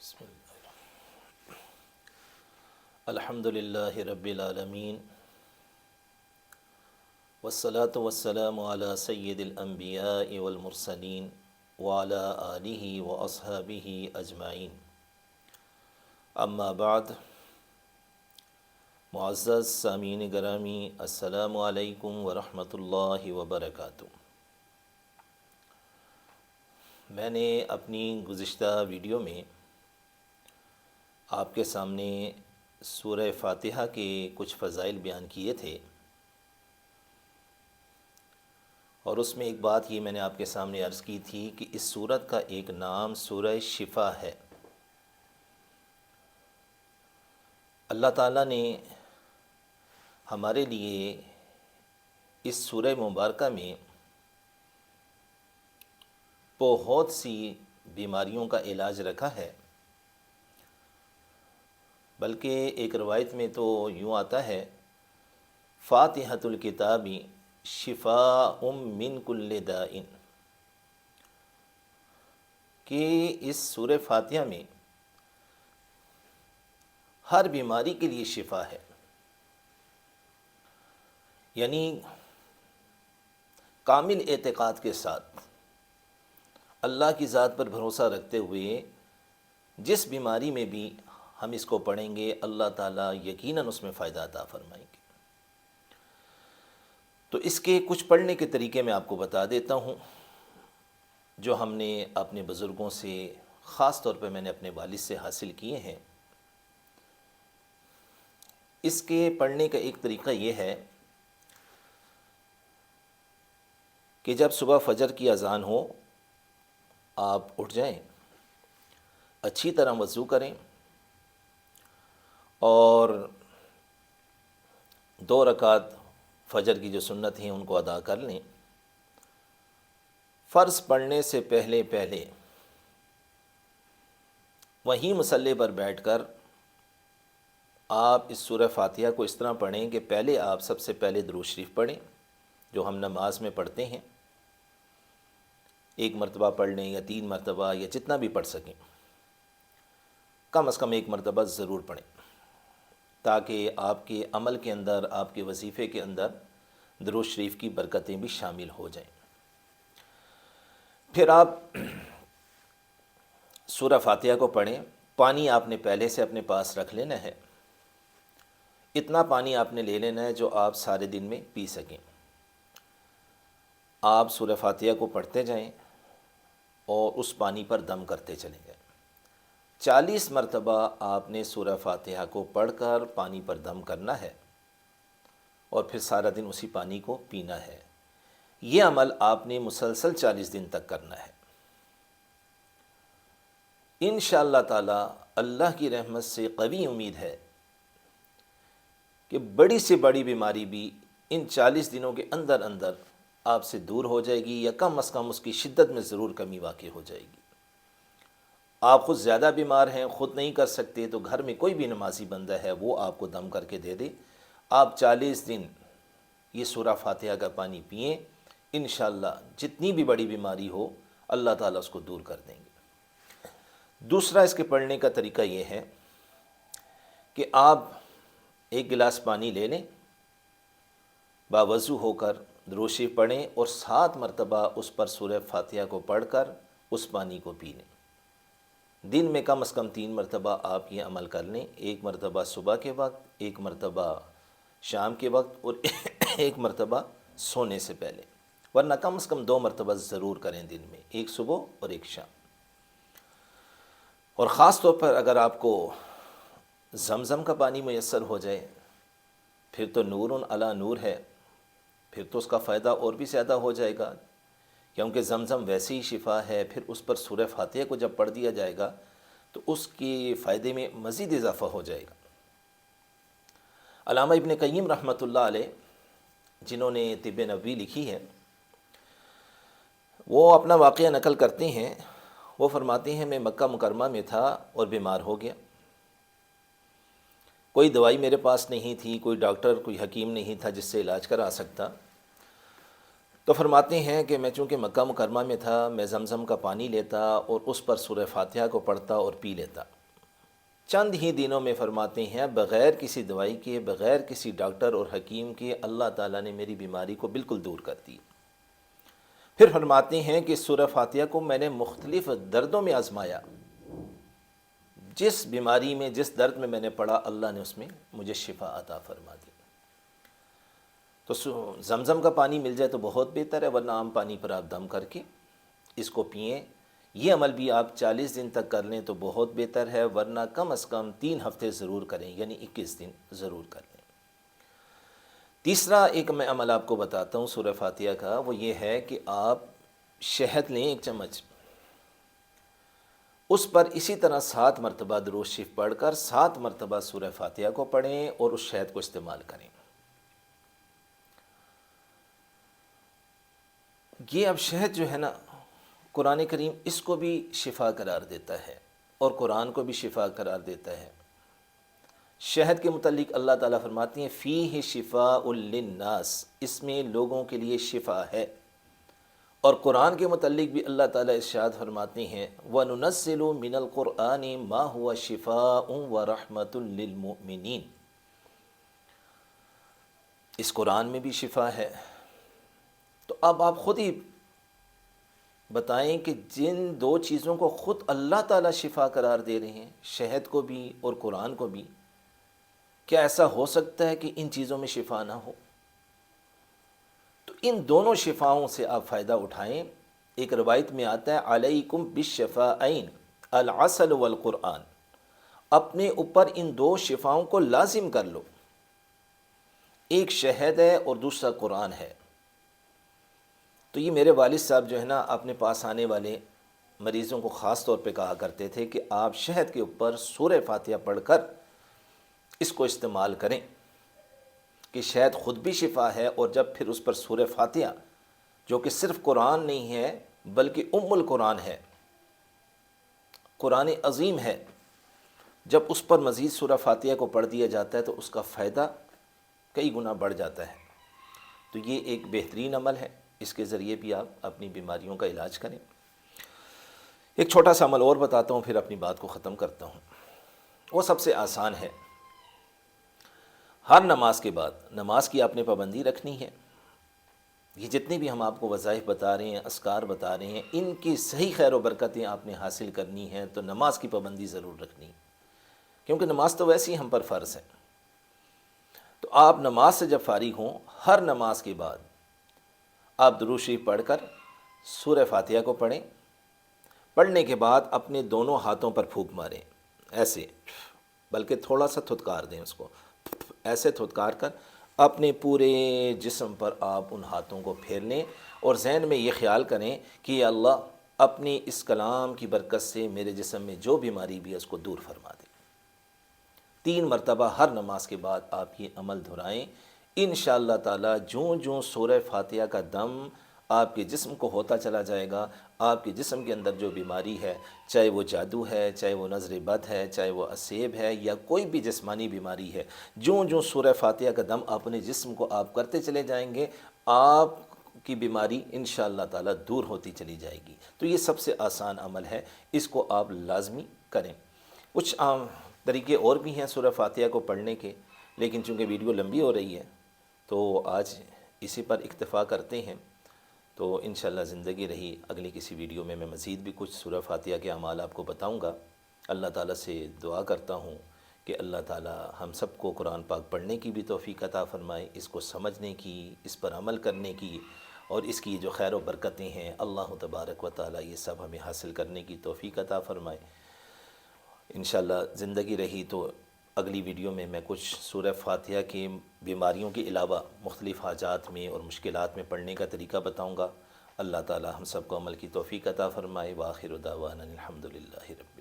بسم اللہ الحمد للہ رب العالمین والصلاة والسلام علی سید الانبیاء والمرسلین وعلی آلہ واصحابہ اجمعین، اما بعد۔ معزز سامعین گرامی، السلام علیکم ورحمۃ اللہ وبرکاتہ۔ میں نے اپنی گزشتہ ویڈیو میں آپ کے سامنے سورہ فاتحہ کے کچھ فضائل بیان کیے تھے، اور اس میں ایک بات یہ میں نے آپ کے سامنے عرض کی تھی کہ اس سورت کا ایک نام سورہ شفا ہے۔ اللہ تعالیٰ نے ہمارے لیے اس سورہ مبارکہ میں بہت سی بیماریوں کا علاج رکھا ہے، بلکہ ایک روایت میں تو یوں آتا ہے، فاتحۃ الکتاب شفاء من کل داء، کہ اس سورہ فاتحہ میں ہر بیماری کے لیے شفا ہے۔ یعنی کامل اعتقاد کے ساتھ اللہ کی ذات پر بھروسہ رکھتے ہوئے جس بیماری میں بھی ہم اس کو پڑھیں گے، اللہ تعالیٰ یقیناً اس میں فائدہ عطا فرمائیں گے۔ تو اس کے کچھ پڑھنے کے طریقے میں آپ کو بتا دیتا ہوں، جو ہم نے اپنے بزرگوں سے، خاص طور پہ میں نے اپنے والد سے حاصل کیے ہیں۔ اس کے پڑھنے کا ایک طریقہ یہ ہے کہ جب صبح فجر کی اذان ہو، آپ اٹھ جائیں، اچھی طرح وضو کریں، اور 2 رکعت فجر کی جو سنت ہیں ان کو ادا کر لیں۔ فرض پڑھنے سے پہلے وہیں مصلی پر بیٹھ کر آپ اس سورہ فاتحہ کو اس طرح پڑھیں کہ پہلے آپ سب سے پہلے درود شریف پڑھیں، جو ہم نماز میں پڑھتے ہیں، 1 مرتبہ پڑھ لیں یا 3 مرتبہ یا جتنا بھی پڑھ سکیں، کم از کم 1 مرتبہ ضرور پڑھیں، تاکہ آپ کے عمل کے اندر، آپ کے وظیفے کے اندر درود شریف کی برکتیں بھی شامل ہو جائیں۔ پھر آپ سورہ فاتحہ کو پڑھیں۔ پانی آپ نے پہلے سے اپنے پاس رکھ لینا ہے، اتنا پانی آپ نے لے لینا ہے جو آپ سارے دن میں پی سکیں۔ آپ سورہ فاتحہ کو پڑھتے جائیں اور اس پانی پر دم کرتے چلیں جائیں۔ 40 مرتبہ آپ نے سورہ فاتحہ کو پڑھ کر پانی پر دم کرنا ہے، اور پھر سارا دن اسی پانی کو پینا ہے۔ یہ عمل آپ نے مسلسل 40 دن تک کرنا ہے۔ انشاءاللہ تعالی اللہ کی رحمت سے قوی امید ہے کہ بڑی سے بڑی بیماری بھی ان 40 دنوں کے اندر آپ سے دور ہو جائے گی، یا کم از کم اس کی شدت میں ضرور کمی واقع ہو جائے گی۔ آپ خود زیادہ بیمار ہیں، خود نہیں کر سکتے، تو گھر میں کوئی بھی نمازی بندہ ہے، وہ آپ کو دم کر کے دے دے۔ آپ 40 دن یہ سورہ فاتحہ کا پانی پئیں، انشاءاللہ جتنی بھی بڑی بیماری ہو اللہ تعالیٰ اس کو دور کر دیں گے۔ دوسرا اس کے پڑھنے کا طریقہ یہ ہے کہ آپ 1 گلاس پانی لے لیں، باوضو ہو کر درود شریف پڑھیں، اور 7 مرتبہ اس پر سورہ فاتحہ کو پڑھ کر اس پانی کو پی لیں۔ دن میں کم از کم 3 مرتبہ آپ یہ عمل کر لیں، 1 مرتبہ صبح کے وقت، 1 مرتبہ شام کے وقت، اور 1 مرتبہ سونے سے پہلے، ورنہ کم از کم 2 مرتبہ ضرور کریں دن میں، 1 صبح اور 1 شام۔ اور خاص طور پر اگر آپ کو زمزم کا پانی میسر ہو جائے، پھر تو نور علی نور ہے، پھر تو اس کا فائدہ اور بھی زیادہ ہو جائے گا، کیونکہ زمزم ویسے ہی شفا ہے، پھر اس پر سورہ فاتحہ کو جب پڑھ دیا جائے گا تو اس کے فائدے میں مزید اضافہ ہو جائے گا۔ علامہ ابن قیم رحمۃ اللہ علیہ، جنہوں نے طب نبوی لکھی ہے، وہ اپنا واقعہ نقل کرتے ہیں۔ وہ فرماتے ہیں، میں مکہ مکرمہ میں تھا اور بیمار ہو گیا، کوئی دوائی میرے پاس نہیں تھی، کوئی ڈاکٹر، کوئی حکیم نہیں تھا جس سے علاج کرا سکتا۔ تو فرماتے ہیں کہ میں چونکہ مکہ مکرمہ میں تھا، میں زمزم کا پانی لیتا اور اس پر سورہ فاتحہ کو پڑھتا اور پی لیتا۔ چند ہی دنوں میں فرماتے ہیں بغیر کسی دوائی کے، بغیر کسی ڈاکٹر اور حکیم کے اللہ تعالیٰ نے میری بیماری کو بالکل دور کر دی۔ پھر فرماتے ہیں کہ سورہ فاتحہ کو میں نے مختلف دردوں میں آزمایا، جس بیماری میں، جس درد میں نے پڑھا، اللہ نے اس میں مجھے شفا عطا فرما دی۔ تو زمزم کا پانی مل جائے تو بہت بہتر ہے، ورنہ عام پانی پر آپ دم کر کے اس کو پئیں۔ یہ عمل بھی آپ 40 دن تک کر لیں تو بہت بہتر ہے، ورنہ کم از کم 3 ہفتے ضرور کریں، یعنی 21 دن ضرور کر لیں۔ تیسرا ایک میں عمل آپ کو بتاتا ہوں سورہ فاتحہ کا، وہ یہ ہے کہ آپ شہد لیں 1 چمچ، اس پر اسی طرح 7 مرتبہ درود شریف پڑھ کر 7 مرتبہ سورہ فاتحہ کو پڑھیں اور اس شہد کو استعمال کریں۔ یہ اب شہد جو ہے نا، قرآن کریم اس کو بھی شفا قرار دیتا ہے اور قرآن کو بھی شفا قرار دیتا ہے۔ شہد کے متعلق اللہ تعالیٰ فرماتی ہیں فیہ شفاء للناس، اس میں لوگوں کے لیے شفا ہے۔ اور قرآن کے متعلق بھی اللہ تعالیٰ ارشاد فرماتے ہیں وَنُنَزِّلُ مِنَ الْقُرْآنِ مَا هُوَ شِفَاءٌ وَرَحْمَةٌ لِّلْمُؤْمِنِينَ، اس قرآن میں بھی شفا ہے۔ تو اب آپ خود ہی بتائیں کہ جن 2 چیزوں کو خود اللہ تعالیٰ شفا قرار دے رہے ہیں، شہد کو بھی اور قرآن کو بھی، کیا ایسا ہو سکتا ہے کہ ان چیزوں میں شفا نہ ہو؟ تو ان دونوں شفاؤں سے آپ فائدہ اٹھائیں۔ ایک روایت میں آتا ہے علیکم بالشفاءین العسل والقرآن، اپنے اوپر ان 2 شفاؤں کو لازم کر لو، ایک شہد ہے اور دوسرا قرآن ہے۔ تو یہ میرے والد صاحب جو ہے نا، اپنے پاس آنے والے مریضوں کو خاص طور پہ کہا کرتے تھے کہ آپ شہد کے اوپر سورہ فاتحہ پڑھ کر اس کو استعمال کریں، کہ شہد خود بھی شفا ہے، اور جب پھر اس پر سورہ فاتحہ جو کہ صرف قرآن نہیں ہے بلکہ ام القرآن ہے، قرآن عظیم ہے، جب اس پر مزید سورہ فاتحہ کو پڑھ دیا جاتا ہے تو اس کا فائدہ کئی گنا بڑھ جاتا ہے۔ تو یہ ایک بہترین عمل ہے، اس کے ذریعے بھی آپ اپنی بیماریوں کا علاج کریں۔ ایک چھوٹا سا عمل اور بتاتا ہوں، پھر اپنی بات کو ختم کرتا ہوں۔ وہ سب سے آسان ہے۔ ہر نماز کے بعد، نماز کی آپ نے پابندی رکھنی ہے۔ یہ جتنے بھی ہم آپ کو وظائف بتا رہے ہیں، اذکار بتا رہے ہیں، ان کی صحیح خیر و برکتیں آپ نے حاصل کرنی ہیں تو نماز کی پابندی ضرور رکھنی ہے، کیونکہ نماز تو ویسے ہی ہم پر فرض ہے۔ تو آپ نماز سے جب فارغ ہوں، ہر نماز کے بعد آپ درود شریف پڑھ کر سورہ فاتحہ کو پڑھیں۔ پڑھنے کے بعد اپنے دونوں ہاتھوں پر پھونک ماریں، ایسے، بلکہ تھوڑا سا تھتکار دیں اس کو، ایسے تھتکار کر اپنے پورے جسم پر آپ ان ہاتھوں کو پھیر لیں، اور ذہن میں یہ خیال کریں کہ یا اللہ اپنی اس کلام کی برکت سے میرے جسم میں جو بیماری بھی ہے اس کو دور فرما دیں۔ 3 مرتبہ ہر نماز کے بعد آپ یہ عمل دہرائیں۔ انشاءاللہ تعالی جوں جوں سورہ فاتحہ کا دم آپ کے جسم کو ہوتا چلا جائے گا، آپ کے جسم کے اندر جو بیماری ہے، چاہے وہ جادو ہے، چاہے وہ نظر بد ہے، چاہے وہ اسیب ہے، یا کوئی بھی جسمانی بیماری ہے، جوں جوں سورہ فاتحہ کا دم اپنے جسم کو آپ کرتے چلے جائیں گے، آپ کی بیماری انشاءاللہ تعالی دور ہوتی چلی جائے گی۔ تو یہ سب سے آسان عمل ہے، اس کو آپ لازمی کریں۔ کچھ عام طریقے اور بھی ہیں سورہ فاتحہ کو پڑھنے کے، لیکن چونکہ ویڈیو لمبی ہو رہی ہے تو آج اسی پر اکتفا کرتے ہیں۔ تو انشاءاللہ زندگی رہی اگلی کسی ویڈیو میں مزید بھی کچھ سورہ فاتحہ کے اعمال آپ کو بتاؤں گا۔ اللہ تعالیٰ سے دعا کرتا ہوں کہ اللہ تعالیٰ ہم سب کو قرآن پاک پڑھنے کی بھی توفیق عطا فرمائے، اس کو سمجھنے کی، اس پر عمل کرنے کی، اور اس کی جو خیر و برکتیں ہیں اللہ تبارک و تعالیٰ یہ سب ہمیں حاصل کرنے کی توفیق عطا فرمائے۔ انشاءاللہ زندگی رہی تو اگلی ویڈیو میں کچھ سورہ فاتحہ کی بیماریوں کے علاوہ مختلف حاجات میں اور مشکلات میں پڑھنے کا طریقہ بتاؤں گا۔ اللہ تعالی ہم سب کو عمل کی توفیق عطا فرمائے۔ وآخر دعوانا الحمدللہ رب